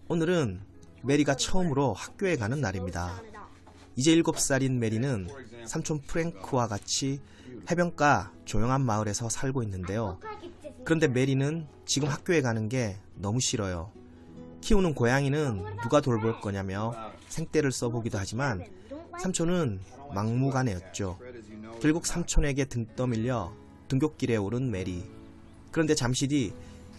오늘은 메리가 처음으로 학교에 가는 날입니다. 이제 7살인 메리는 삼촌 프랭크와 같이 해변가 조용한 마을에서 살고 있는데요. 그런데 메리는 지금 학교에 가는 게 너무 싫어요. 키우는 고양이는 누가 돌볼 거냐며 생떼를 써보기도 하지만 삼촌은 막무가내였죠. 결국 삼촌에게 등 떠밀려 등굣길에 오른 메리. 그런데 잠시 뒤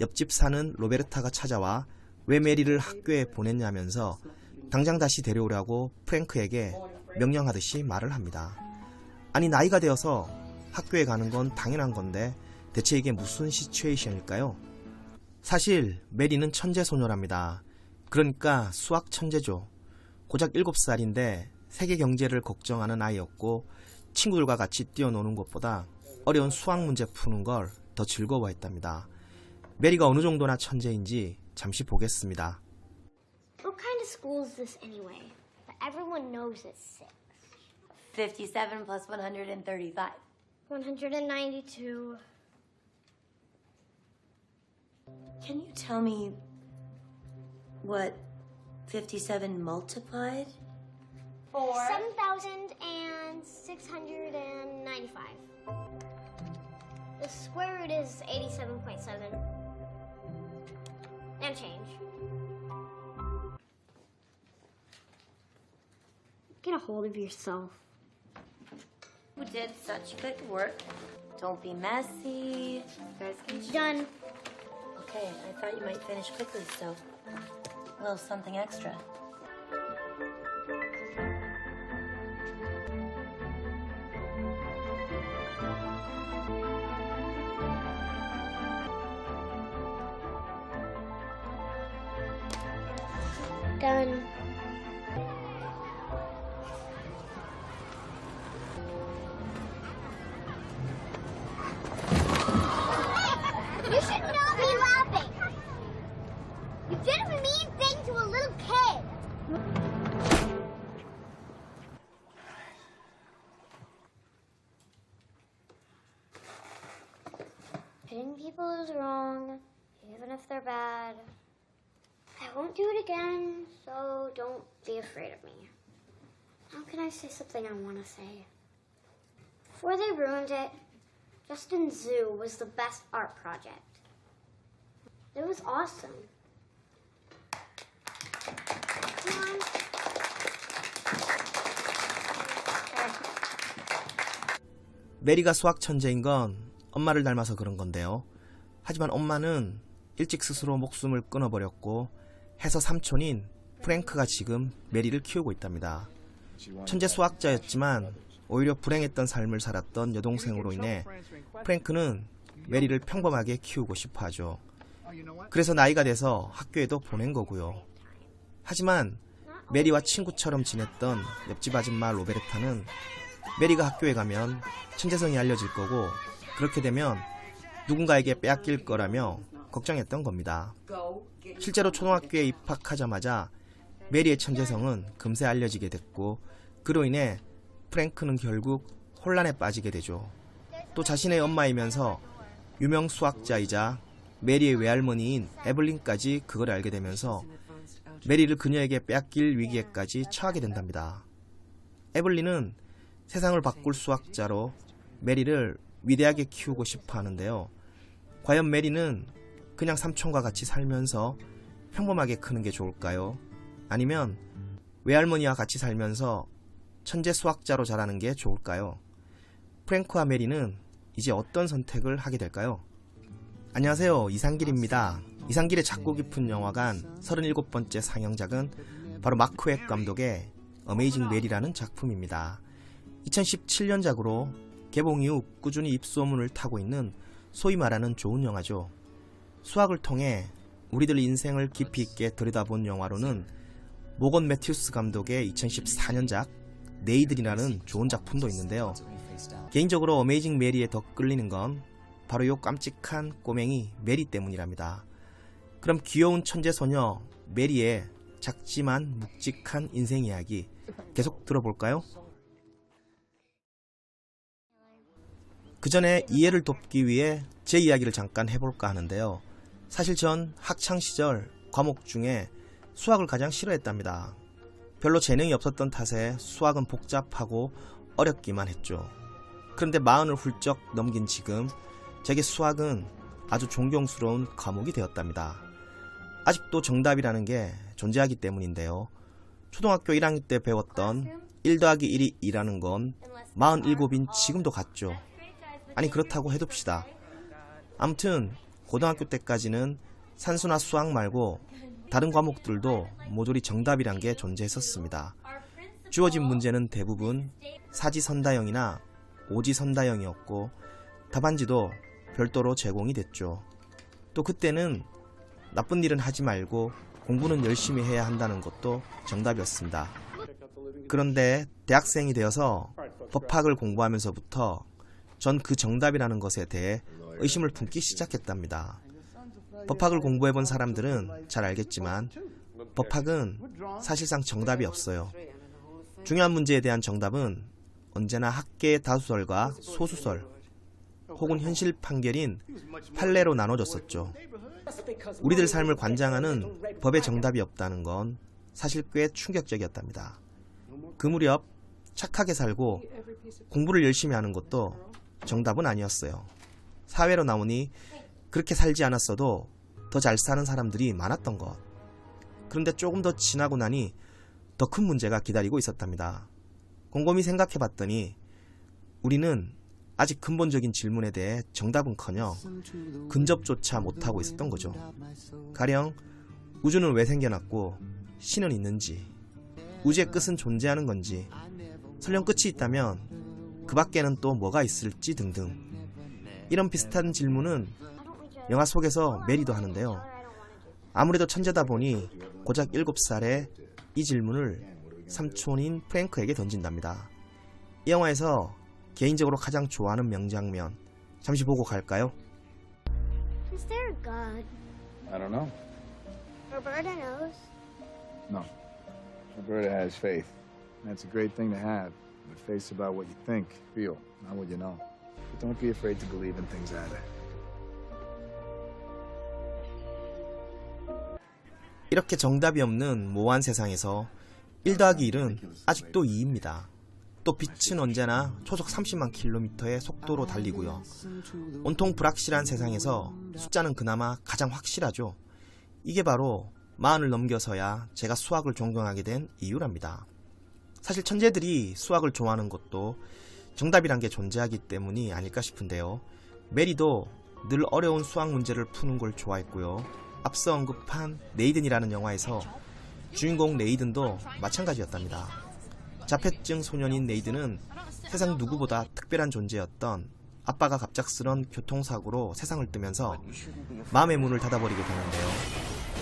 옆집 사는 로베르타가 찾아와 왜 메리를 학교에 보냈냐면서 당장 다시 데려오라고 프랭크에게 명령하듯이 말을 합니다. 아니, 나이가 되어서 학교에 가는 건 당연한 건데 대체 이게 무슨 시츄에이션일까요? 사실 메리는 천재 소녀랍니다. 그러니까 수학 천재죠. 고작 7살인데 세계 경제를 걱정하는 아이였고 친구들과 같이 뛰어노는 것보다 어려운 수학 문제 푸는 걸 더 즐거워했답니다. 메리가 어느 정도나 천재인지 잠시 보겠습니다. What kind of school is this anyway? Everyone knows it's 6. 57 plus 135. 192. Can you tell me what 57 multiplied? 7,695. The square root is 87.7. And change. Get a hold of yourself. You did such good work. Don't be messy. You guys can Done. Okay, I thought you might finish quickly, so a little something extra. Done. You should not be laughing. You did a mean thing to a little kid. Hitting people is wrong, even if they're bad. I won't do it again, so don't be afraid of me. How can I say something I want to say? Before they ruined it, Justin Zoo was the best art project. It was awesome. Come on. 메리가 수학 천재인 건 엄마를 닮아서 그런 건데요. 하지만 엄마는 일찍 스스로 목숨을 끊어버렸고 해서 삼촌인 프랭크가 지금 메리를 키우고 있답니다. 천재 수학자였지만 오히려 불행했던 삶을 살았던 여동생으로 인해 프랭크는 메리를 평범하게 키우고 싶어 하죠. 그래서 나이가 돼서 학교에도 보낸 거고요. 하지만 메리와 친구처럼 지냈던 옆집 아줌마 로베르타는 메리가 학교에 가면 천재성이 알려질 거고 그렇게 되면 누군가에게 빼앗길 거라며 걱정했던 겁니다. 실제로 초등학교에 입학하자마자 메리의 천재성은 금세 알려지게 됐고 그로 인해 프랭크는 결국 혼란에 빠지게 되죠. 또 자신의 엄마이면서 유명 수학자이자 메리의 외할머니인 에블린까지 그걸 알게 되면서 메리를 그녀에게 빼앗길 위기에까지 처하게 된답니다. 에블린은 세상을 바꿀 수학자로 메리를 위대하게 키우고 싶어 하는데요. 과연 메리는 그냥 삼촌과 같이 살면서 평범하게 크는 게 좋을까요? 아니면 외할머니와 같이 살면서 천재 수학자로 자라는 게 좋을까요? 프랭크와 메리는 이제 어떤 선택을 하게 될까요? 안녕하세요, 이상길입니다. 이상길의 작고 깊은 영화관 37번째 상영작은 바로 마크 웩 감독의 어메이징 메리라는 작품입니다. 2017년작으로 개봉 이후 꾸준히 입소문을 타고 있는 소위 말하는 좋은 영화죠. 수학을 통해 우리들 인생을 깊이 있게 들여다본 영화로는 모건 매튜스 감독의 2014년작 네이들이라는 좋은 작품도 있는데요. 개인적으로 어메이징 메리에 더 끌리는 건 바로 이 깜찍한 꼬맹이 메리 때문이랍니다. 그럼 귀여운 천재 소녀 메리의 작지만 묵직한 인생 이야기 계속 들어볼까요? 그 전에 이해를 돕기 위해 제 이야기를 잠깐 해볼까 하는데요. 사실 전 학창시절 과목 중에 수학을 가장 싫어했답니다. 별로 재능이 없었던 탓에 수학은 복잡하고 어렵기만 했죠. 그런데 40을 훌쩍 넘긴 지금 제게 수학은 아주 존경스러운 과목이 되었답니다. 아직도 정답이라는 게 존재하기 때문인데요. 초등학교 1학년 때 배웠던 1 더하기 1이 2라는 건 47인 지금도 같죠. 아니 그렇다고 해둡시다. 아무튼 고등학교 때까지는 산수나 수학 말고 다른 과목들도 모조리 정답이란 게 존재했었습니다. 주어진 문제는 대부분 사지선다형이나 오지선다형이었고 답안지도 별도로 제공이 됐죠. 또 그때는 나쁜 일은 하지 말고 공부는 열심히 해야 한다는 것도 정답이었습니다. 그런데 대학생이 되어서 법학을 공부하면서부터 전 그 정답이라는 것에 대해 의심을 품기 시작했답니다. 법학을 공부해본 사람들은 잘 알겠지만 법학은 사실상 정답이 없어요. 중요한 문제에 대한 정답은 언제나 학계의 다수설과 소수설 혹은 현실 판결인 판례로 나눠졌었죠. 우리들 삶을 관장하는 법의 정답이 없다는 건 사실 꽤 충격적이었답니다. 그 무렵 착하게 살고 공부를 열심히 하는 것도 정답은 아니었어요. 사회로 나오니 그렇게 살지 않았어도 더 잘 사는 사람들이 많았던 것. 그런데 조금 더 지나고 나니 더 큰 문제가 기다리고 있었답니다. 곰곰이 생각해봤더니 우리는 아직 근본적인 질문에 대해 정답은커녕 근접조차 못하고 있었던 거죠. 가령 우주는 왜 생겨났고 신은 있는지, 우주의 끝은 존재하는 건지, 설령 끝이 있다면 그 밖에는 또 뭐가 있을지 등등. 이런 비슷한 질문은 영화 속에서 메리도 하는데요. 아무래도 천재다 보니 고작 7살에 이 질문을 삼촌인 프랭크에게 던진답니다. 이 영화에서 개인적으로 가장 좋아하는 명장면 잠시 보고 갈까요? Is there a God? I don't know. Roberta knows. No. Roberta has faith. That's a great thing to have. But faith's about what you think, feel, not what you know. But don't be afraid to believe in things either. 이렇게 정답이 없는 모호한 세상에서 1 더하기 1은 아직도 2입니다. 또 빛은 언제나 초속 30만 킬로미터의 속도로 달리고요. 온통 불확실한 세상에서 숫자는 그나마 가장 확실하죠. 이게 바로 40을 넘겨서야 제가 수학을 존경하게 된 이유랍니다. 사실 천재들이 수학을 좋아하는 것도 정답이란 게 존재하기 때문이 아닐까 싶은데요. 메리도 늘 어려운 수학 문제를 푸는 걸 좋아했고요. 앞서 언급한 네이든이라는 영화에서 주인공 네이든도 마찬가지였답니다. 자폐증 소년인 네이든은 세상 누구보다 특별한 존재였던 아빠가 갑작스런 교통사고로 세상을 뜨면서 마음의 문을 닫아버리게 되는데요.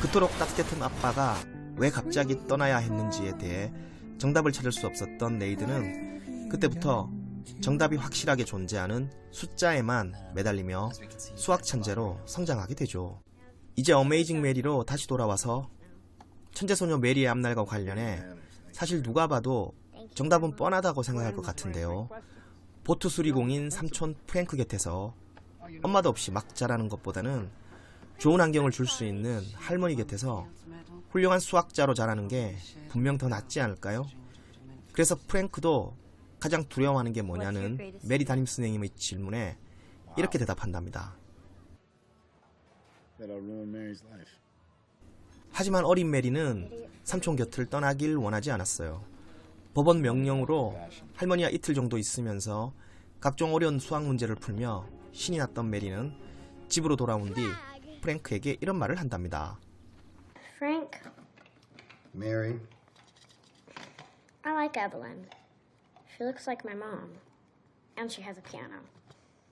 그토록 따뜻했던 아빠가 왜 갑자기 떠나야 했는지에 대해 정답을 찾을 수 없었던 네이든은 그때부터 정답이 확실하게 존재하는 숫자에만 매달리며 수학 천재로 성장하게 되죠. 이제 어메이징 메리로 다시 돌아와서 천재소녀 메리의 앞날과 관련해 사실 누가 봐도 정답은 뻔하다고 생각할 것 같은데요. 보트 수리공인 삼촌 프랭크 곁에서 엄마도 없이 막 자라는 것보다는 좋은 환경을 줄 수 있는 할머니 곁에서 훌륭한 수학자로 자라는 게 분명 더 낫지 않을까요? 그래서 프랭크도 가장 두려워하는 게 뭐냐는 메리 담임선생님의 질문에 이렇게 대답한답니다. That'll ruin Mary's life. 하지만 어린 메리는 삼촌 곁을 떠나길 원하지 않았어요. 법원 명령으로 할머니와 이틀 정도 있으면서 각종 어려운 수학 문제를 풀며 신이 났던 메리는 집으로 돌아온 뒤 프랭크에게 이런 말을 한답니다. Frank, Mary, I like Evelyn. She looks like my mom. And she has a piano.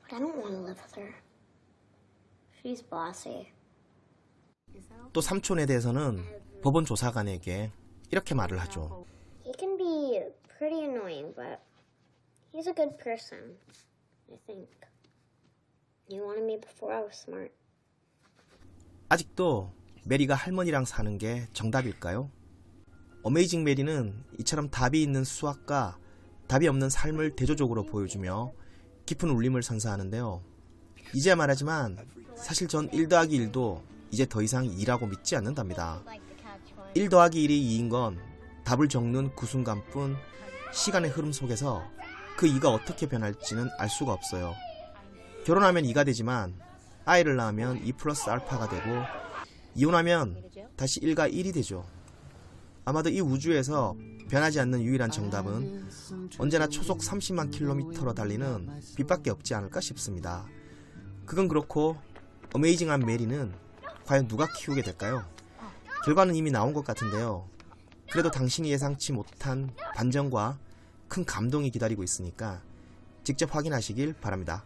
But I don't want to live with her. She's bossy. 또 삼촌에 대해서는 법원 조사관에게 이렇게 말을 하죠. He can be pretty annoying, but he's a good person, I think. He wanted me before I was smart. 아직도 메리가 할머니랑 사는 게 정답일까요? 어메이징 메리는 이처럼 답이 있는 수학과 답이 없는 삶을 대조적으로 보여주며 깊은 울림을 선사하는데요. 이제야 말하지만 사실 전 1 더하기 1도 이제 더 이상 2라고 믿지 않는답니다. 1 더하기 1이 2인 건 답을 적는 그 순간뿐 시간의 흐름 속에서 그 2가 어떻게 변할지는 알 수가 없어요. 결혼하면 2가 되지만 아이를 낳으면 2 플러스 알파가 되고 이혼하면 다시 1과 1이 되죠. 아마도 이 우주에서 변하지 않는 유일한 정답은 언제나 초속 30만 킬로미터로 달리는 빛밖에 없지 않을까 싶습니다. 그건 그렇고 어메이징한 메리는 과연 누가 키우게 될까요? 결과는 이미 나온 것 같은데요. 그래도 당신이 예상치 못한 반전과 큰 감동이 기다리고 있으니까 직접 확인하시길 바랍니다.